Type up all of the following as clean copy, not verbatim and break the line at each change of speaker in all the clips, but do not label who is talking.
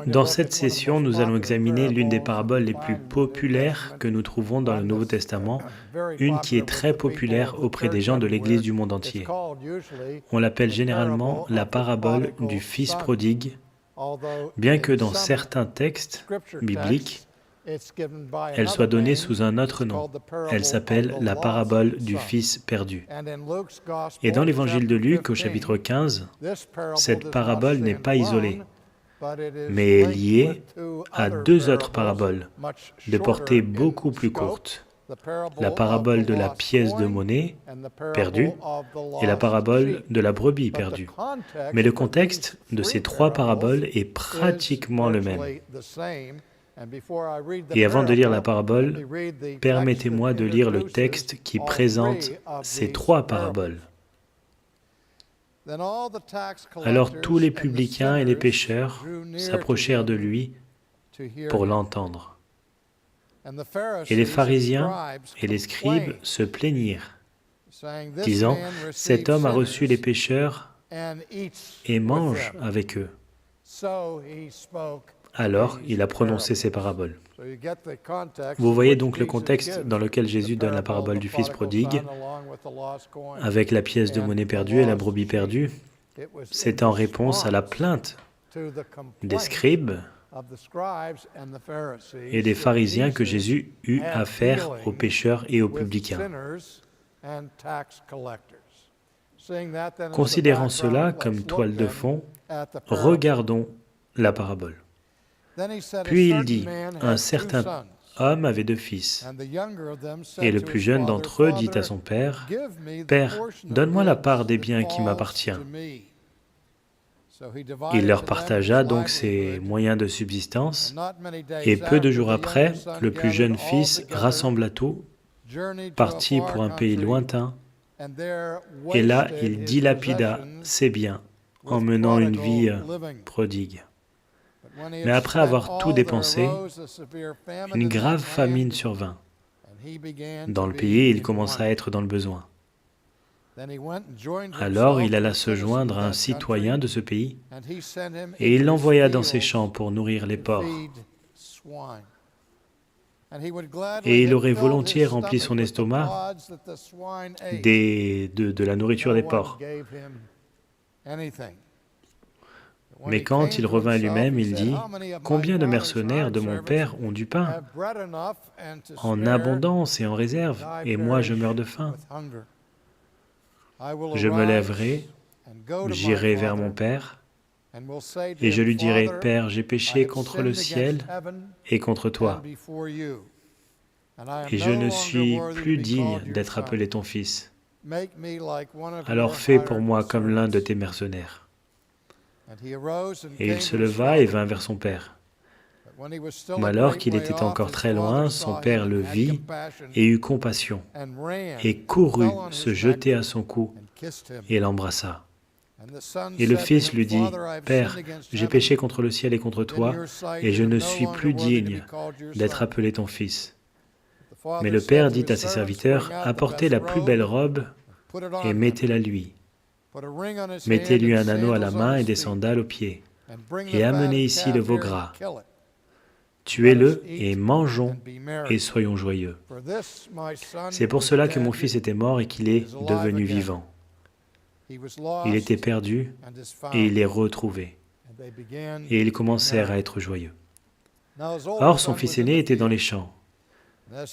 Dans cette session, nous allons examiner l'une des paraboles les plus populaires que nous trouvons dans le Nouveau Testament, une qui est très populaire auprès des gens de l'Église du monde entier. On l'appelle généralement la parabole du Fils prodigue, bien que dans certains textes bibliques, elle soit donnée sous un autre nom. Elle s'appelle la parabole du Fils perdu. Et dans l'Évangile de Luc, au chapitre 15, cette parabole n'est pas isolée, mais est liée à deux autres paraboles, de portée beaucoup plus courte. La parabole de la pièce de monnaie perdue et la parabole de la brebis perdue. Mais le contexte de ces trois paraboles est pratiquement le même. Et avant de lire la parabole, permettez-moi de lire le texte qui présente ces trois paraboles. Alors tous les publicains et les pécheurs s'approchèrent de lui pour l'entendre. Et les pharisiens et les scribes se plaignirent, disant, « Cet homme a reçu les pécheurs et mange avec eux. » Alors il a prononcé ces paraboles. Vous voyez donc le contexte dans lequel Jésus donne la parabole du Fils prodigue, avec la pièce de monnaie perdue et la brebis perdue. C'est en réponse à la plainte des scribes et des pharisiens que Jésus eut affaire aux pécheurs et aux publicains. Considérant cela comme toile de fond, regardons la parabole. Puis il dit, un certain homme avait deux fils, et le plus jeune d'entre eux dit à son père, « Père, donne-moi la part des biens qui m'appartient. » Il leur partagea donc ses moyens de subsistance, et peu de jours après, le plus jeune fils rassembla tout, partit pour un pays lointain, et là il dilapida ses biens en menant une vie prodigue. Mais après avoir tout dépensé, une grave famine survint. Dans le pays, il commença à être dans le besoin. Alors il alla se joindre à un citoyen de ce pays, et il l'envoya dans ses champs pour nourrir les porcs. Et il aurait volontiers rempli son estomac de la nourriture des porcs. Mais quand il revint lui-même, il dit, « Combien de mercenaires de mon père ont du pain en abondance et en réserve, et moi je meurs de faim. Je me lèverai, j'irai vers mon père, et je lui dirai, « Père, j'ai péché contre le ciel et contre toi, et je ne suis plus digne d'être appelé ton fils. Alors fais pour moi comme l'un de tes mercenaires. » Et il se leva et vint vers son père. Mais alors qu'il était encore très loin, son père le vit et eut compassion, et courut se jeter à son cou et l'embrassa. Et le fils lui dit, « Père, j'ai péché contre le ciel et contre toi, et je ne suis plus digne d'être appelé ton fils. » Mais le père dit à ses serviteurs, « Apportez la plus belle robe et mettez-la lui. Mettez-lui un anneau à la main et des sandales aux pieds, et amenez ici le veau gras. Tuez-le et mangeons et soyons joyeux. C'est pour cela que mon fils était mort et qu'il est devenu vivant. Il était perdu et il est retrouvé. » Et ils commencèrent à être joyeux. Or, son fils aîné était dans les champs.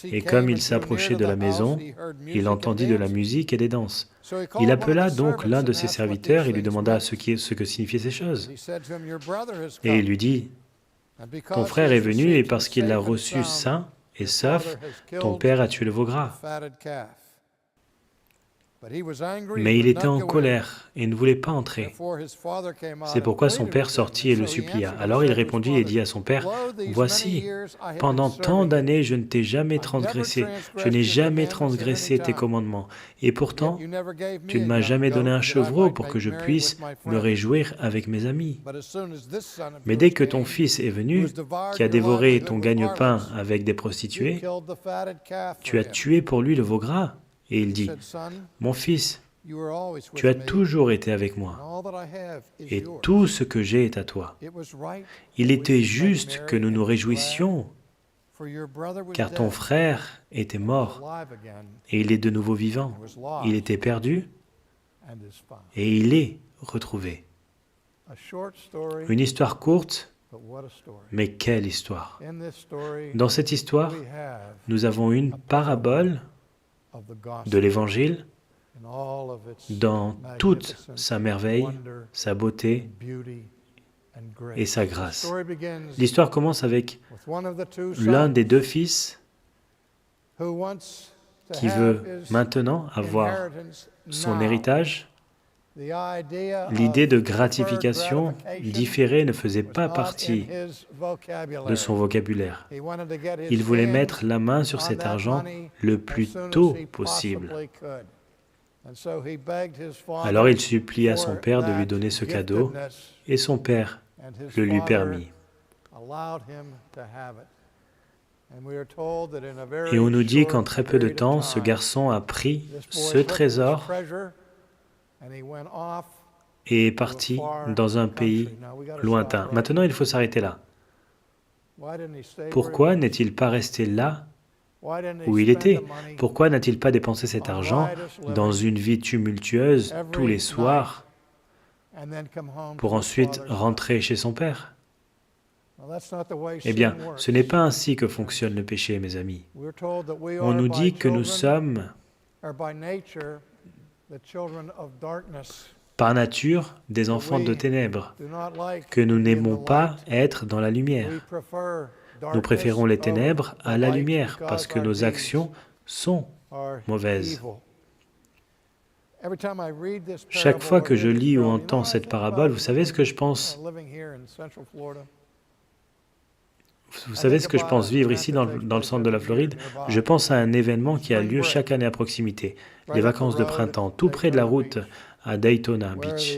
Et comme il s'approchait de la maison, il entendit de la musique et des danses. Il appela donc l'un de ses serviteurs et lui demanda ce que signifiaient ces choses. Et il lui dit, « Ton frère est venu et parce qu'il l'a reçu sain et sauf, ton père a tué le veau gras. » Mais il était en colère et ne voulait pas entrer. C'est pourquoi son père sortit et le supplia. Alors il répondit et dit à son père, « Voici, pendant tant d'années je ne t'ai jamais transgressé, je n'ai jamais transgressé tes commandements, et pourtant tu ne m'as jamais donné un chevreau pour que je puisse me réjouir avec mes amis. Mais dès que ton fils est venu, qui a dévoré ton gagne-pain avec des prostituées, tu as tué pour lui le veau gras. » Et il dit, « Mon fils, Tu as toujours été avec moi, et tout ce que j'ai est à toi. Il était juste que nous nous réjouissions, car ton frère était mort, et il est de nouveau vivant. Il était perdu, et il est retrouvé. Une histoire courte, mais quelle histoire! Dans cette histoire, nous avons une parabole de l'Évangile dans toute sa merveille, sa beauté et sa grâce. L'histoire commence avec l'un des deux fils qui veut maintenant avoir son héritage. L'idée de gratification différée ne faisait pas partie de son vocabulaire. Il voulait mettre la main sur cet argent le plus tôt possible. Alors il supplia son père de lui donner ce cadeau, et son père le lui permit. Et on nous dit qu'en très peu de temps, ce garçon a pris ce trésor et est parti dans un pays lointain. Maintenant, il faut s'arrêter là. Pourquoi n'est-il pas resté là où il était? Pourquoi n'a-t-il pas dépensé cet argent dans une vie tumultueuse tous les soirs pour ensuite rentrer chez son père? Eh bien, ce n'est pas ainsi que fonctionne le péché, mes amis. On nous dit que nous sommes, par nature, des enfants de ténèbres, que nous n'aimons pas être dans la lumière. Nous préférons les ténèbres à la lumière parce que nos actions sont mauvaises. Chaque fois que je lis ou entends cette parabole, vous savez ce que je pense? Vous savez ce que je pense vivre ici dans le centre de la Floride? Je pense à un événement qui a lieu chaque année à proximité, les vacances de printemps, tout près de la route à Daytona Beach,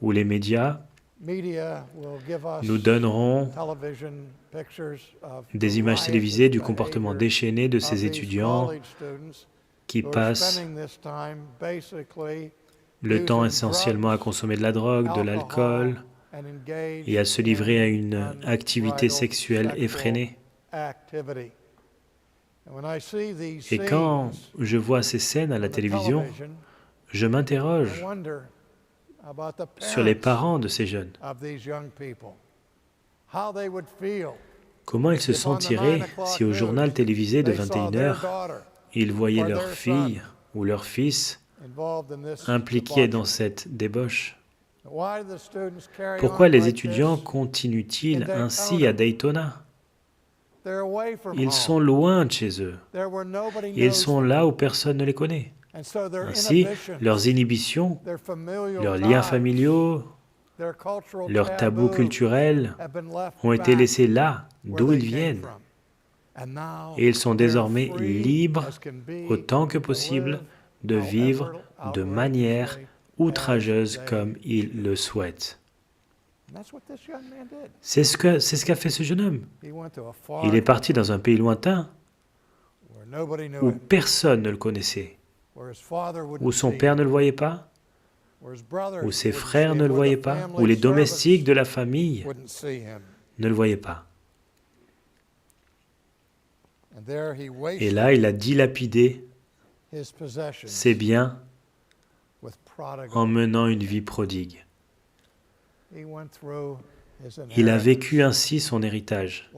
où les médias nous donneront des images télévisées du comportement déchaîné de ces étudiants qui passent le temps essentiellement à consommer de la drogue, de l'alcool et à se livrer à une activité sexuelle effrénée. Et quand je vois ces scènes à la télévision, je m'interroge sur les parents de ces jeunes. Comment ils se sentiraient si au journal télévisé de 21h, ils voyaient leur fille ou leur fils impliqués dans cette débauche? Pourquoi les étudiants continuent-ils ainsi à Daytona? Ils sont loin de chez eux. Ils sont là où personne ne les connaît. Ainsi, leurs inhibitions, leurs liens familiaux, leurs tabous culturels ont été laissés là, d'où ils viennent. Et ils sont désormais libres, autant que possible, de vivre de manière outrageuse comme ils le souhaitent. C'est ce qu'a fait ce jeune homme. Il est parti dans un pays lointain où personne ne le connaissait, où son père ne le voyait pas, où ses frères ne le voyaient pas, où les domestiques de la famille ne le voyaient pas. Et là, il a dilapidé ses biens en menant une vie prodigue. Il a vécu ainsi son héritage,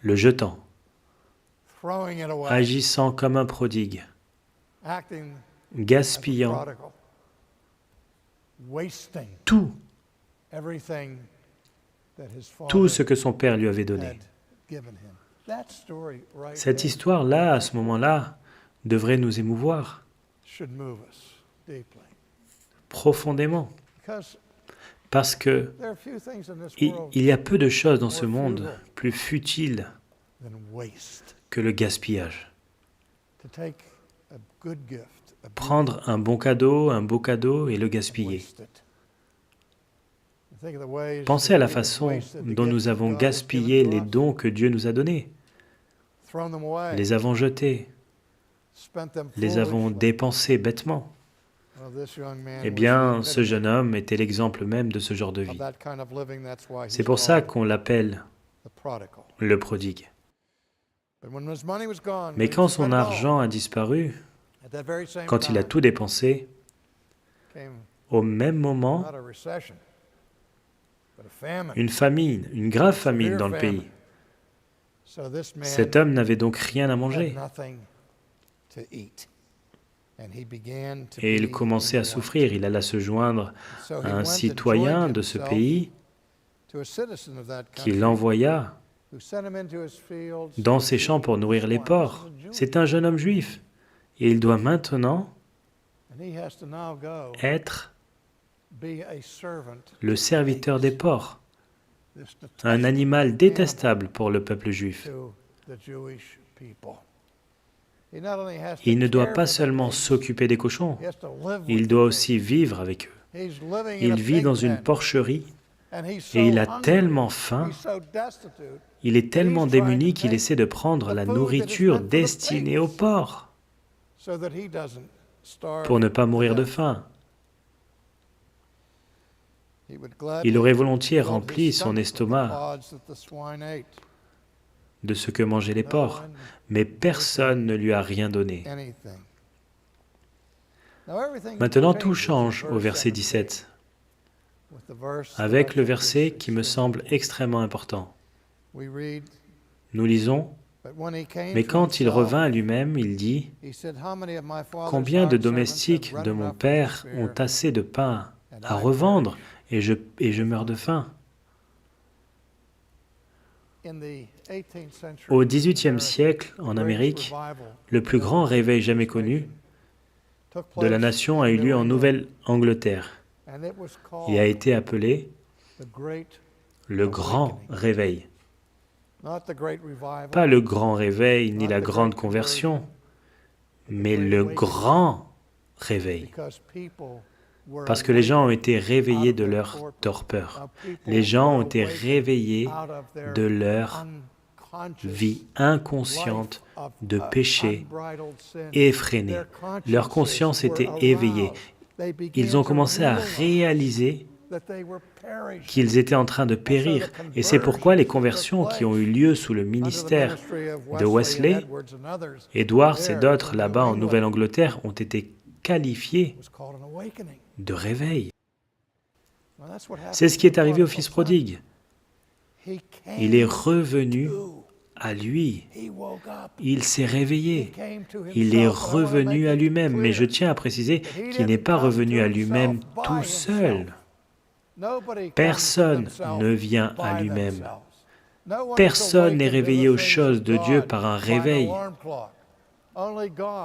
le jetant, agissant comme un prodigue, gaspillant tout ce que son père lui avait donné. Cette histoire-là, à ce moment-là, devrait nous émouvoir profondément. Parce qu'il y a peu de choses dans ce monde plus futiles que le gaspillage. Prendre un bon cadeau, un beau cadeau et le gaspiller. Pensez à la façon dont nous avons gaspillé les dons que Dieu nous a donnés. Les avons jetés, les avons dépensés bêtement. Eh bien, ce jeune homme était l'exemple même de ce genre de vie. C'est pour ça qu'on l'appelle le prodigue. Mais quand son argent a disparu, quand il a tout dépensé, au même moment, une famine, une grave famine dans le pays. Cet homme n'avait donc rien à manger. Et il commençait à souffrir. Il alla se joindre à un citoyen de ce pays qui l'envoya dans ses champs pour nourrir les porcs. C'est un jeune homme juif. Et il doit maintenant être le serviteur des porcs, un animal détestable pour le peuple juif. Il ne doit pas seulement s'occuper des cochons, il doit aussi vivre avec eux. Il vit dans une porcherie et il a tellement faim, il est tellement démuni qu'il essaie de prendre la nourriture destinée aux porcs pour ne pas mourir de faim. Il aurait volontiers rempli son estomac de ce que mangeaient les porcs, mais personne ne lui a rien donné. Maintenant, tout change au verset 17, avec le verset qui me semble extrêmement important. Nous lisons, « Mais quand il revint à lui-même, il dit, « Combien de domestiques de mon père ont assez de pain à revendre et je meurs de faim ?» Au XVIIIe siècle, en Amérique, le plus grand réveil jamais connu de la nation a eu lieu en Nouvelle-Angleterre et a été appelé le Grand Réveil. Pas le Grand Réveil ni la Grande Conversion, mais le Grand Réveil. Parce que les gens ont été réveillés de leur torpeur. Les gens ont été réveillés de leur vie inconsciente de péché effréné. Leur conscience était éveillée. Ils ont commencé à réaliser qu'ils étaient en train de périr. Et c'est pourquoi les conversions qui ont eu lieu sous le ministère de Wesley, Edwards et d'autres là-bas en Nouvelle-Angleterre ont été qualifiées de réveil. C'est ce qui est arrivé au fils prodigue. Il est revenu à lui. Il s'est réveillé. Il est revenu à lui-même. Mais je tiens à préciser qu'il n'est pas revenu à lui-même tout seul. Personne ne vient à lui-même. Personne n'est réveillé aux choses de Dieu par un réveil.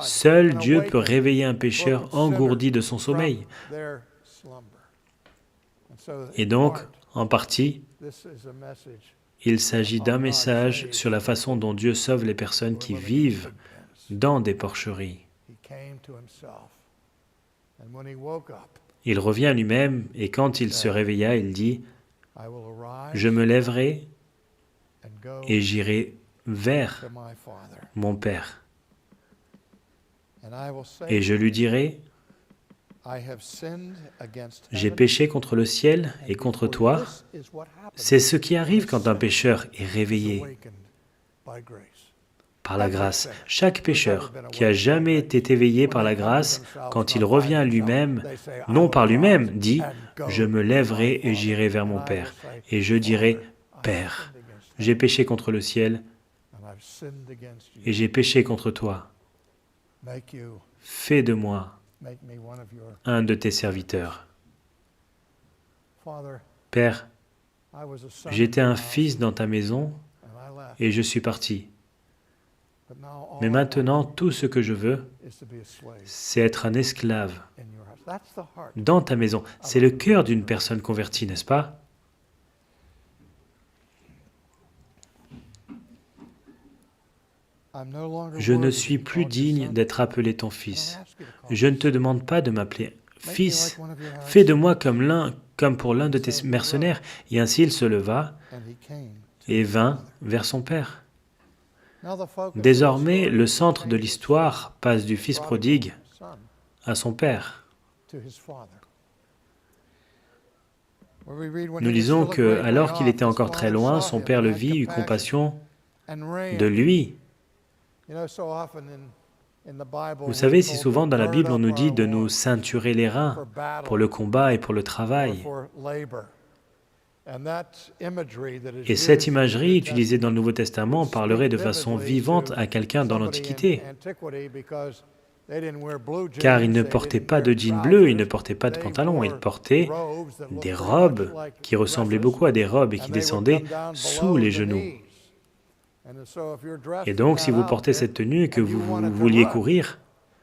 Seul Dieu peut réveiller un pécheur engourdi de son sommeil. Et donc, en partie, il s'agit d'un message sur la façon dont Dieu sauve les personnes qui vivent dans des porcheries. Il revient à lui-même et quand il se réveilla, il dit « Je me lèverai et j'irai vers mon Père. Et je lui dirai, j'ai péché contre le ciel et contre toi. » C'est ce qui arrive quand un pécheur est réveillé par la grâce. Chaque pécheur qui a jamais été éveillé par la grâce, quand il revient à lui-même, non par lui-même, dit « Je me lèverai et j'irai vers mon Père. Et je dirai, Père, j'ai péché contre le ciel et j'ai péché contre toi. Fais de moi un de tes serviteurs. » Père, j'étais un fils dans ta maison et je suis parti. Mais maintenant, tout ce que je veux, c'est être un esclave dans ta maison. C'est le cœur d'une personne convertie, n'est-ce pas? Je ne suis plus digne d'être appelé ton fils. Je ne te demande pas de m'appeler fils. Fais de moi comme pour l'un de tes mercenaires. Et ainsi il se leva et vint vers son père. Désormais, le centre de l'histoire passe du fils prodigue à son père. Nous lisons que, alors qu'il était encore très loin, son père le vit, eut compassion de lui. Vous savez, si souvent dans la Bible on nous dit de nous ceinturer les reins pour le combat et pour le travail. Et cette imagerie utilisée dans le Nouveau Testament parlerait de façon vivante à quelqu'un dans l'Antiquité. Car ils ne portaient pas de jeans bleus, ils ne portaient pas de pantalons, ils portaient des robes qui ressemblaient beaucoup à des robes et qui descendaient sous les genoux. Et donc, si vous portez cette tenue et que vous vouliez courir,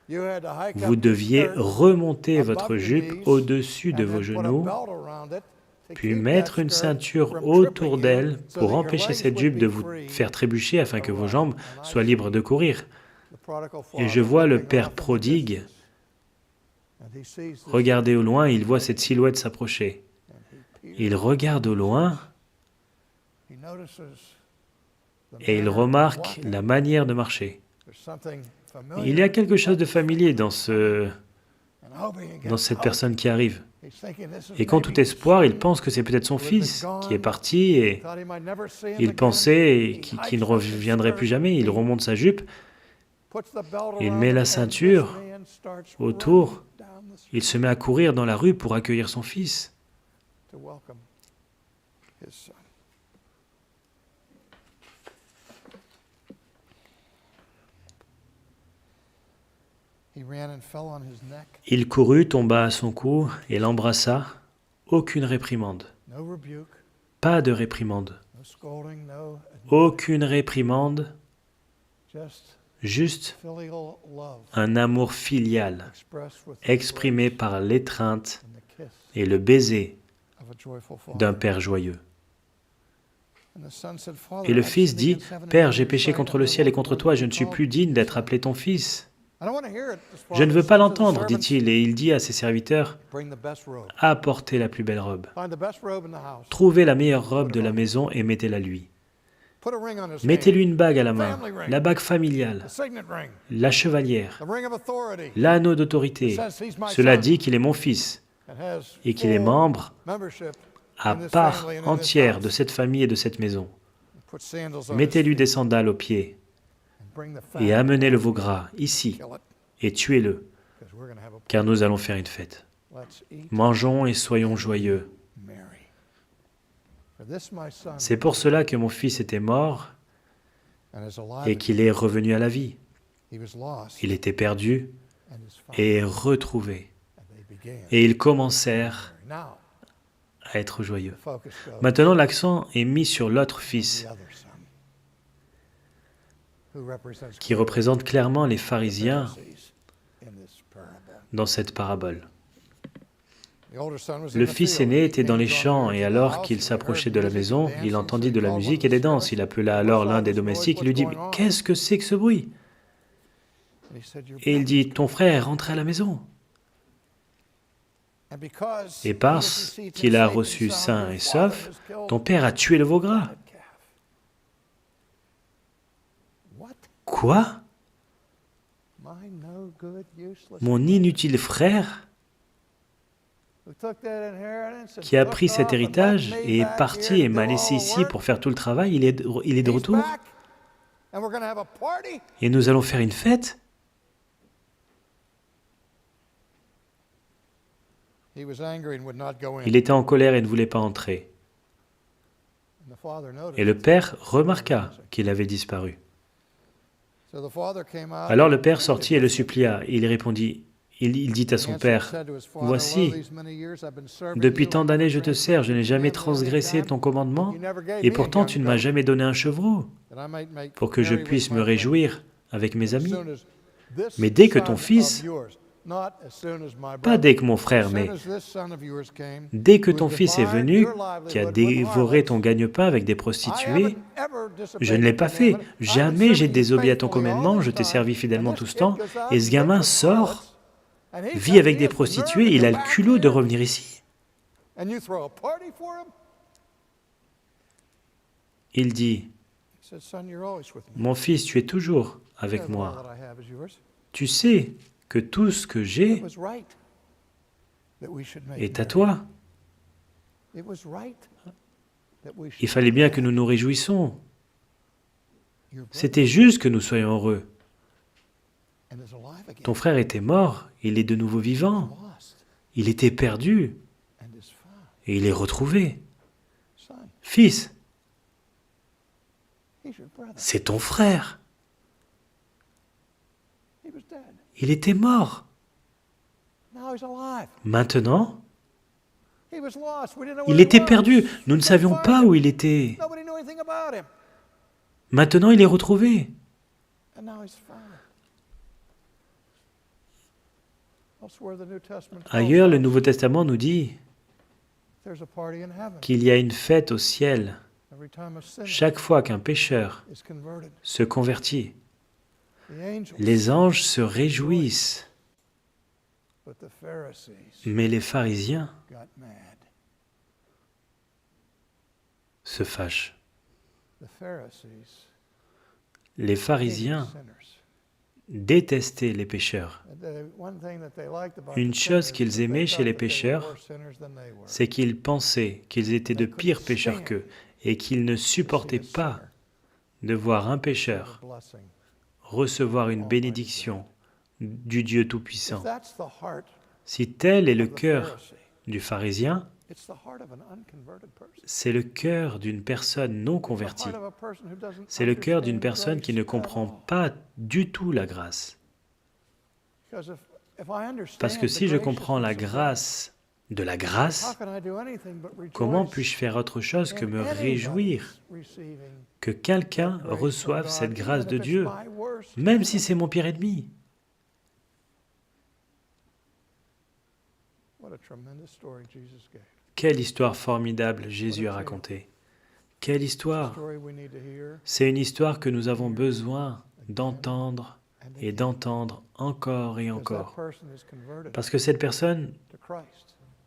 vous deviez remonter votre jupe au-dessus de vos genoux, puis mettre une ceinture autour d'elle pour empêcher cette jupe de vous faire trébucher afin que vos jambes soient libres de courir. Et je vois le père prodigue regarder au loin, il voit cette silhouette s'approcher. Il regarde au loin et il remarque la manière de marcher. Il y a quelque chose de familier dans cette personne qui arrive. Et contre tout espoir, il pense que c'est peut-être son fils qui est parti et il pensait qu'il ne reviendrait plus jamais. Il remonte sa jupe, il met la ceinture autour, il se met à courir dans la rue pour accueillir son fils. Il courut, tomba à son cou et l'embrassa. Aucune réprimande. Pas de réprimande. Aucune réprimande. Juste un amour filial exprimé par l'étreinte et le baiser d'un père joyeux. Et le fils dit, « Père, j'ai péché contre le ciel et contre toi, je ne suis plus digne d'être appelé ton fils. » Je ne veux pas l'entendre, dit-il, et il dit à ses serviteurs, « Apportez la plus belle robe. Trouvez la meilleure robe de la maison et mettez-la lui. Mettez-lui une bague à la main, la bague familiale, la chevalière, l'anneau d'autorité. Cela dit qu'il est mon fils et qu'il est membre à part entière de cette famille et de cette maison. Mettez-lui des sandales aux pieds et amenez le veau gras ici et tuez-le, car nous allons faire une fête. Mangeons et soyons joyeux. C'est pour cela que mon fils était mort et qu'il est revenu à la vie. Il était perdu et retrouvé. Et ils commencèrent à être joyeux. Maintenant, l'accent est mis sur l'autre fils, qui représente clairement les pharisiens dans cette parabole. Le fils aîné était dans les champs, et alors qu'il s'approchait de la maison, il entendit de la musique et des danses. Il appela alors l'un des domestiques et lui dit, « Qu'est-ce que c'est que ce bruit ?» Et il dit, « Ton frère est rentré à la maison. » Et parce qu'il a reçu sain et sauf, ton père a tué le veau gras. Quoi? Mon inutile frère qui a pris cet héritage et est parti et m'a laissé ici pour faire tout le travail, il est de retour et nous allons faire une fête? Il était en colère et ne voulait pas entrer. Et le père remarqua qu'il avait disparu. Alors le père sortit et le supplia. Il répondit, il dit à son père, « Voici, depuis tant d'années je te sers, je n'ai jamais transgressé ton commandement, et pourtant tu ne m'as jamais donné un chevreau, pour que je puisse me réjouir avec mes amis. Mais dès que ton fils, pas dès que mon frère, mais dès que ton fils est venu, qui a dévoré ton gagne-pain avec des prostituées, je ne l'ai pas fait. Jamais j'ai désobéi à ton commandement, je t'ai servi fidèlement tout ce temps, et ce gamin sort, vit avec des prostituées, il a le culot de revenir ici. Il dit, « Mon fils, tu es toujours avec moi. Tu sais que tout ce que j'ai est à toi. Il fallait bien que nous nous réjouissions. C'était juste que nous soyons heureux. Ton frère était mort, il est de nouveau vivant. Il était perdu et il est retrouvé. Fils, c'est ton frère. Il était mort. Maintenant, il était perdu. Nous ne savions pas où il était. Maintenant, il est retrouvé. Ailleurs, le Nouveau Testament nous dit qu'il y a une fête au ciel chaque fois qu'un pécheur se convertit. Les anges se réjouissent, mais les pharisiens se fâchent. Les pharisiens détestaient les pécheurs. Une chose qu'ils aimaient chez les pécheurs, c'est qu'ils pensaient qu'ils étaient de pires pécheurs qu'eux et qu'ils ne supportaient pas de voir un pécheur recevoir une bénédiction du Dieu Tout-Puissant. Si tel est le cœur du pharisien, c'est le cœur d'une personne non convertie. C'est le cœur d'une personne qui ne comprend pas du tout la grâce. Parce que si je comprends la grâce de la grâce, comment puis-je faire autre chose que me réjouir que quelqu'un reçoive cette grâce de Dieu, même si c'est mon pire ennemi? Quelle histoire formidable Jésus a racontée. Quelle histoire! C'est une histoire que nous avons besoin d'entendre et d'entendre encore et encore. Parce que cette personne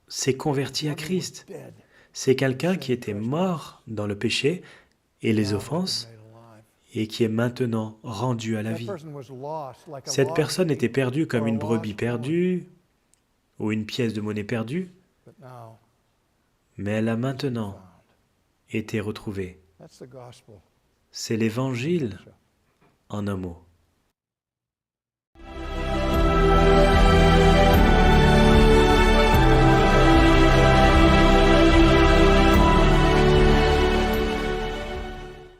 s'est convertie à Christ. C'est quelqu'un qui était mort dans le péché et les offenses et qui est maintenant rendu à la vie. Cette personne était perdue comme une brebis perdue ou une pièce de monnaie perdue, mais elle a maintenant été retrouvée. C'est l'Évangile en un mot.